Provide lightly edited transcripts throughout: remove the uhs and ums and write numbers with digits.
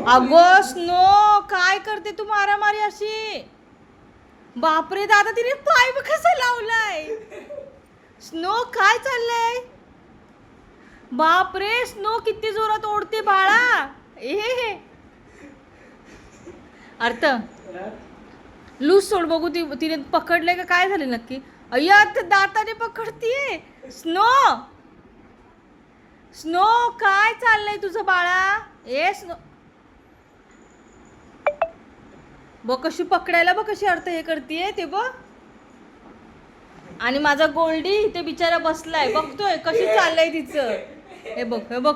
अगो स्नो, काय करते तू मारामारी अशी? बापरे दादा, तिने पाय बघ कसा लावलाय. स्नो काय चाललंय? बापरे स्नो, किती जोरात ओढते बाळा. ए अर्थ लूज सोड बघू. तिने पकडले का काय झाले नक्की? अय्या दाताने पकडतीये. स्नो, स्नो काय चाललंय तुझं बाळा? ए स्नो, बघ कशी पकडायला, बघ कशी अर्थ हे करतीये ते बघ. आणि माझा गोल्डी इथे बिचारा बसलाय, बघतोय कशी चाललंय तिचं. हे बघ, हे बघ.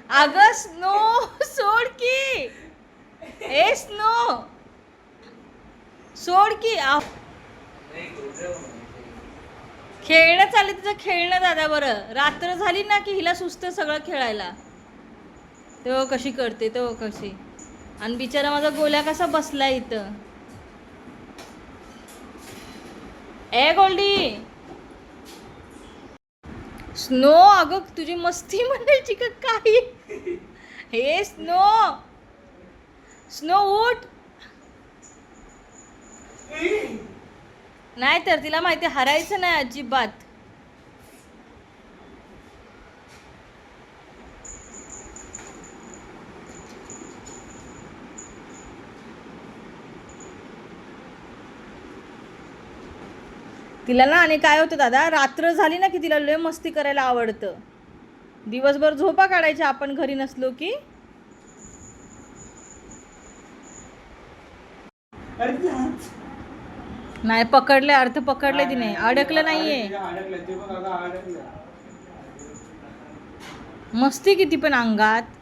अगं स्नो सोड की. ए स्नो सोड की. खेळणं चाललं तिचं, खेळणं दादा. बरं रात्र झाली ना की हिला सुस्त सगळं खेळायला. तेव्हा कशी करते, तेव्हा कशी. आणि बिचारा माझा गोल्या कसा बसलाय इथं. ए गोल्डी. स्नो अगं तुझी मस्ती म्हणायची का काही? हे स्नो, स्नो उठ. नाही तर तिला माहिती हरायचं नाही अजिबात. तिला ना आणि काय होतं दादा, रात्र झाली ना की तिला लय मस्ती करायला आवडतं. दिवसभर झोपा काढायच्या आपण घरी नसलो की. नाही पकडले, अर्थ पकडले तिने. अडकलं नाहीये. मस्ती किती पण अंगात.